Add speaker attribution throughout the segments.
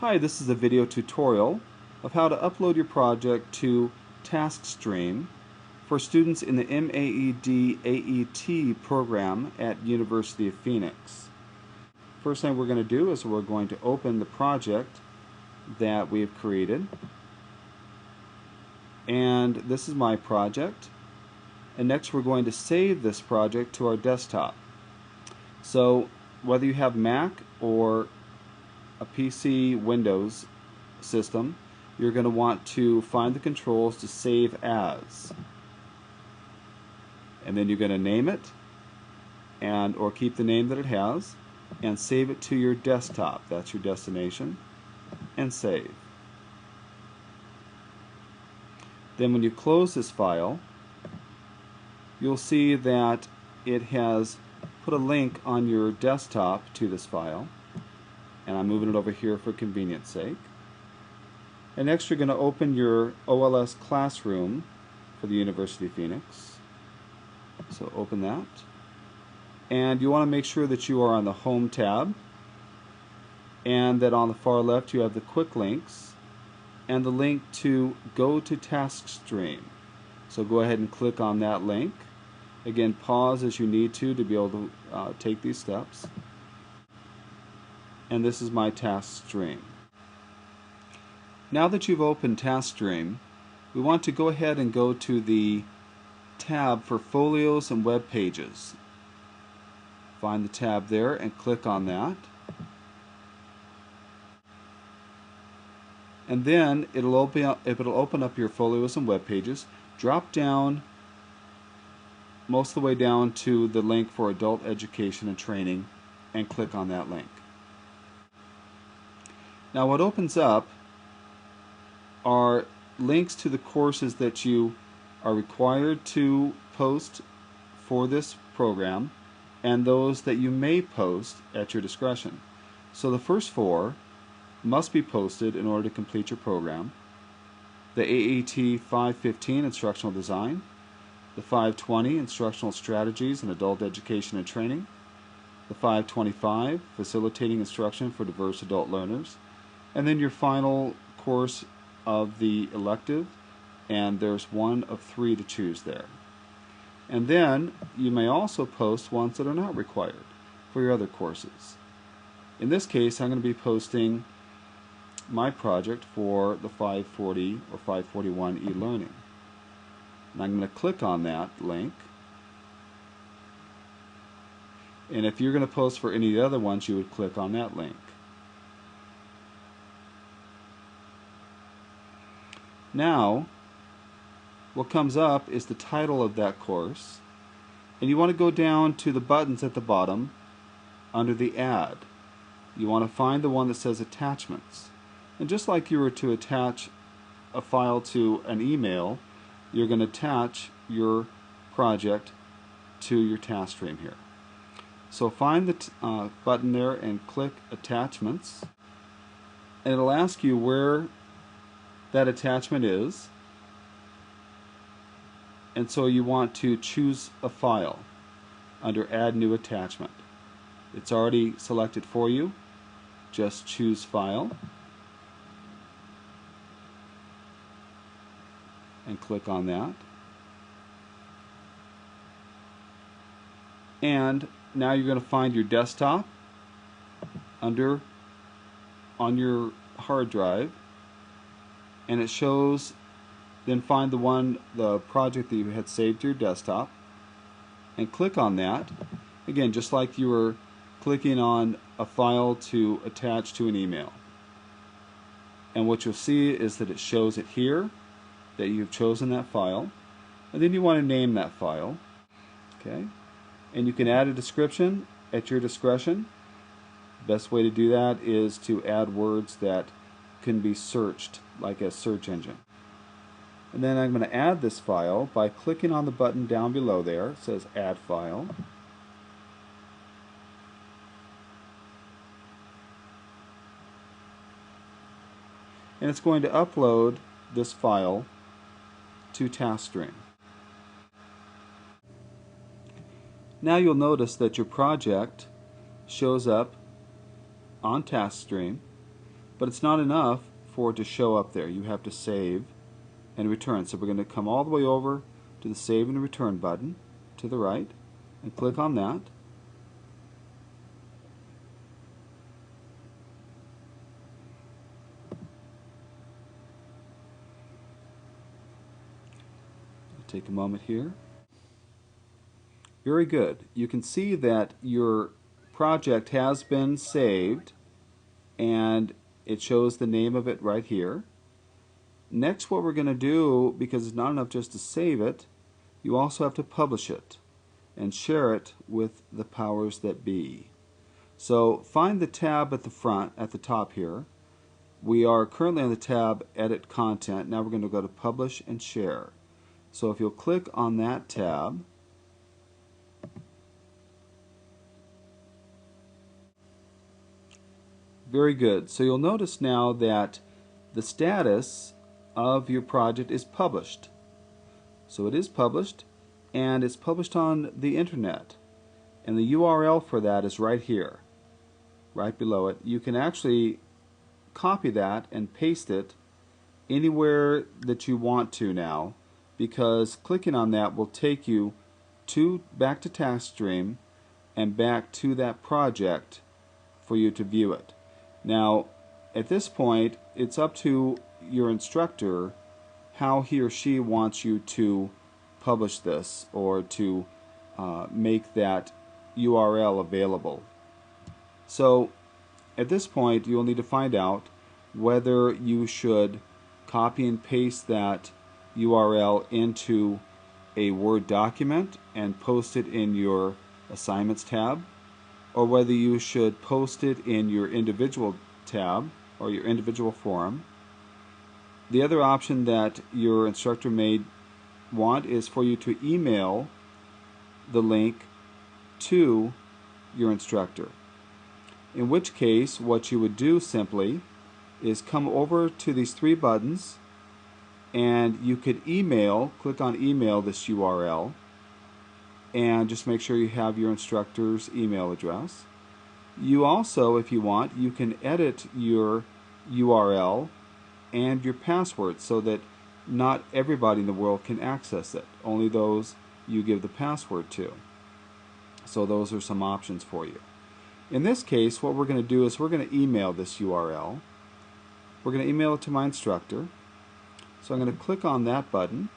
Speaker 1: Hi, this is a video tutorial of how to upload your project to TaskStream for students in the MAED AET program at University of Phoenix. First thing we're going to do is we're going to open the project that we have created. And this is my project. And next we're going to save this project to our desktop. So whether you have Mac or a PC Windows system, you're going to want to find the controls to save as, and then you're going to name it and or keep the name that it has and save it to your desktop. That's your destination, and save. Then when you close this file, you'll see that it has put a link on your desktop to this file, and I'm moving it over here for convenience sake. And next you're going to open your OLS Classroom for the University of Phoenix. So open that. And you want to make sure that you are on the Home tab, and that on the far left you have the quick links and the link to go to TaskStream. So go ahead and click on that link. Again, pause as you need to be able to take these steps. And this is my TaskStream. Now that you've opened TaskStream, we want to go ahead and go to the tab for folios and web pages. Find the tab there and click on that. And then it'll open up your folios and web pages. Drop down most of the way down to the link for adult education and training and click on that link. Now what opens up are links to the courses that you are required to post for this program and those that you may post at your discretion. So the first four must be posted in order to complete your program. The AET 515 Instructional Design, the 520 Instructional Strategies in Adult Education and Training, the 525 Facilitating Instruction for Diverse Adult Learners, and then your final course of the elective, and there's one of 3 to choose there. And then you may also post ones that are not required for your other courses. In this case, I'm going to be posting my project for the 540 or 541 e-learning. And I'm going to click on that link. And if you're going to post for any of the other ones, you would click on that link. Now, what comes up is the title of that course, and you want to go down to the buttons at the bottom under the Add. You want to find the one that says Attachments. And just like you were to attach a file to an email, you're going to attach your project to your TaskStream here. So find the button there and click Attachments, and it'll ask you where that attachment is, and so you want to choose a file under Add New Attachment. It's already selected for you. Just choose File and click on that. And now you're going to find your desktop on your hard drive, and it shows, then find the project that you had saved to your desktop and click on that. Again, just like you were clicking on a file to attach to an email. And what you'll see is that it shows it here, that you've chosen that file, and then you want to name that file. Okay? And you can add a description at your discretion. The best way to do that is to add words that can be searched like a search engine. And then I'm going to add this file by clicking on the button down below there. It says Add File. And it's going to upload this file to TaskStream. Now you'll notice that your project shows up on TaskStream but it's not enough for it to show up there. You have to save and return. So we're going to come all the way over to the Save and Return button to the right and click on that. Take a moment here. Very good. You can see that your project has been saved and it shows the name of it right here. Next, what we're going to do, because it's not enough just to save it, you also have to publish it and share it with the powers that be. So find the tab at the front, at the top here. We are currently on the tab Edit Content. Now we're going to go to Publish and Share. So if you'll click on that tab, very good. So you'll notice now that the status of your project is published. So it is published, and it's published on the internet. And the URL for that is right here, right below it. You can actually copy that and paste it anywhere that you want to now, because clicking on that will take you back to TaskStream and back to that project for you to view it. Now, at this point, it's up to your instructor how he or she wants you to publish this or to make that URL available. So, at this point, you'll need to find out whether you should copy and paste that URL into a Word document and post it in your Assignments tab, or whether you should post it in your individual tab or your individual forum. The other option that your instructor may want is for you to email the link to your instructor. In which case, what you would do simply is come over to these three buttons, and you could click on email this URL, and just make sure you have your instructor's email address. You also, if you want, you can edit your URL and your password so that not everybody in the world can access it, only those you give the password to. So those are some options for you. In this case, what we're going to do is we're going to email this URL. We're going to email it to my instructor. So I'm going to click on that button.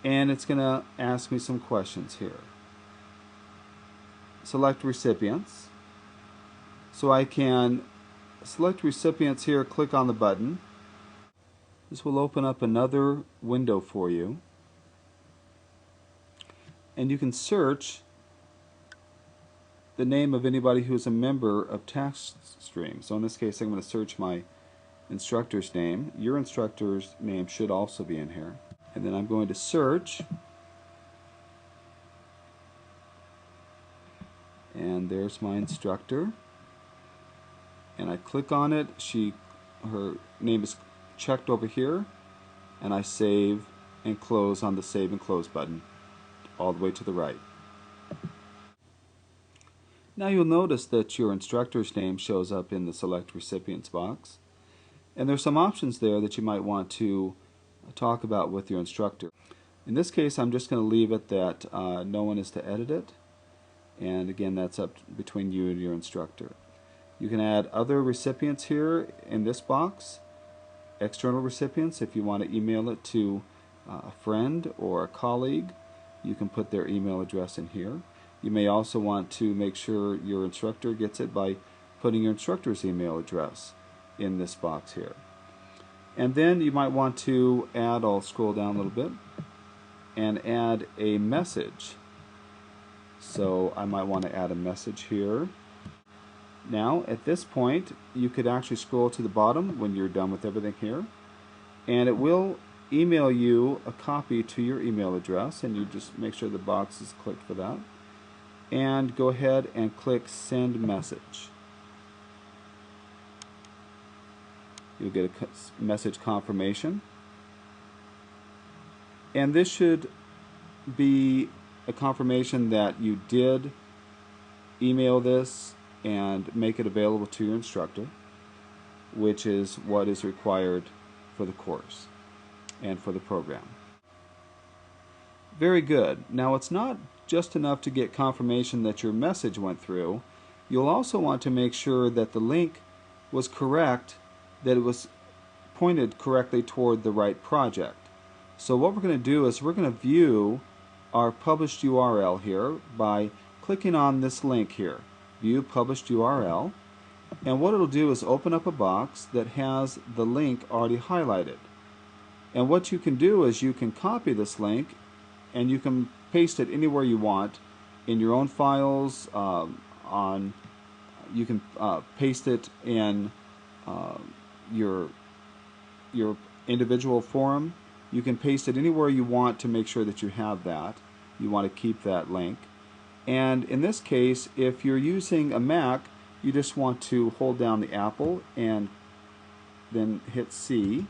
Speaker 1: And it's going to ask me some questions here. Select recipients. So I can select recipients here, click on the button. This will open up another window for you. And you can search the name of anybody who is a member of TaskStream. So in this case, I'm going to search my instructor's name. Your instructor's name should also be in here. And then I'm going to search. And there's my instructor. And I click on it. Her name is checked over here. And I save and close on the Save and Close button all the way to the right. Now you'll notice that your instructor's name shows up in the Select Recipients box. And there's some options there that you might want to talk about with your instructor. In this case, I'm just going to leave it that no one is to edit it. And again, that's up between you and your instructor. You can add other recipients here in this box, external recipients. If you want to email it to a friend or a colleague, you can put their email address in here. You may also want to make sure your instructor gets it by putting your instructor's email address in this box here. And then you might want to add, I'll scroll down a little bit, and add a message. So I might want to add a message here. Now at this point, you could actually scroll to the bottom when you're done with everything here, and it will email you a copy to your email address, and you just make sure the box is clicked for that. And go ahead and click Send Message. You'll get a message confirmation. And this should be a confirmation that you did email this and make it available to your instructor, which is what is required for the course and for the program. Very good. Now it's not just enough to get confirmation that your message went through. You'll also want to make sure that the link was correct, that it was pointed correctly toward the right project. So what we're going to do is we're going to view our published URL here by clicking on this link here, View Published URL, and what it'll do is open up a box that has the link already highlighted. And what you can do is you can copy this link and you can paste it anywhere you want in your own files. You can paste it in your individual forum. You can paste it anywhere you want to make sure that you have that. You want to keep that link. And in this case, if you're using a Mac, you just want to hold down the Apple and then hit C.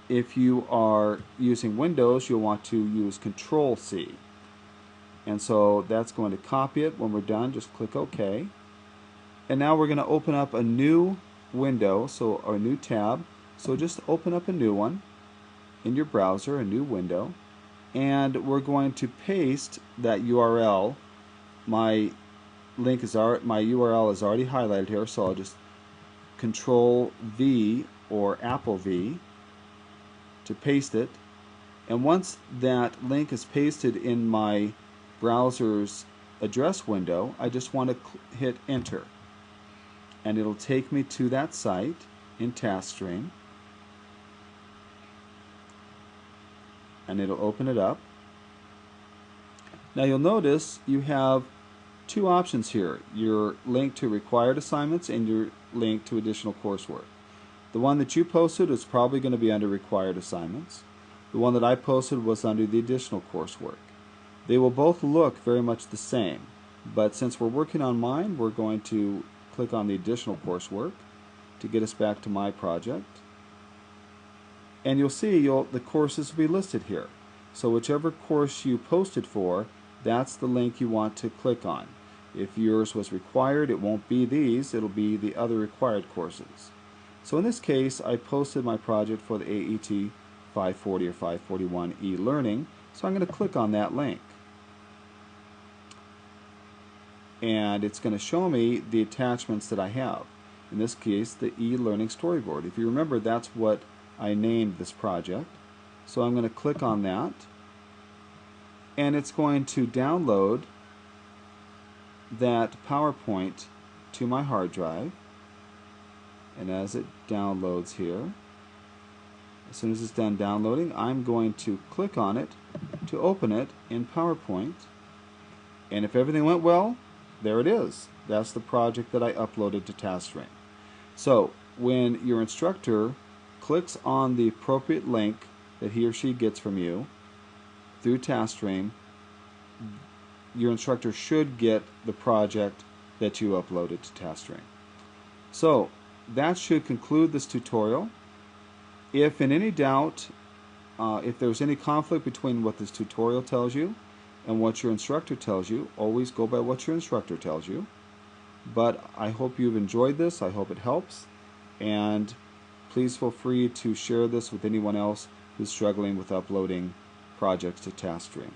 Speaker 1: If you are using Windows, you'll want to use Control C. And so that's going to copy it. When we're done, just click OK. And now we're going to open up a new window, so a new tab. So just open up a new one in your browser, a new window, and we're going to paste that URL. My URL is already highlighted here, so I'll just Control V or Apple V to paste it. And once that link is pasted in my browser's address window, I just want to hit enter, and it'll take me to that site in TaskStream, and it'll open it up. Now you'll notice you have two options here, your link to required assignments and your link to additional coursework. The one that you posted is probably going to be under required assignments. The one that I posted was under the additional coursework. They will both look very much the same, but since we're working on mine, we're going to click on the additional coursework to get us back to my project. And you'll see the courses will be listed here. So whichever course you posted for, that's the link you want to click on. If yours was required, it won't be these, it'll be the other required courses. So in this case, I posted my project for the AET 540 or 541 e-learning, so I'm going to click on that link. And it's going to show me the attachments that I have. In this case, the e-learning storyboard. If you remember, that's what I named this project. So I'm going to click on that, and it's going to download that PowerPoint to my hard drive. And as it downloads here, as soon as it's done downloading, I'm going to click on it to open it in PowerPoint. And if everything went well, there it is. That's the project that I uploaded to TaskStream. So when your instructor clicks on the appropriate link that he or she gets from you through TaskStream, your instructor should get the project that you uploaded to TaskStream. So that should conclude this tutorial. If in any doubt, if there's any conflict between what this tutorial tells you and what your instructor tells you, always go by what your instructor tells you. But I hope you've enjoyed this. I hope it helps. And please feel free to share this with anyone else who's struggling with uploading projects to TaskStream.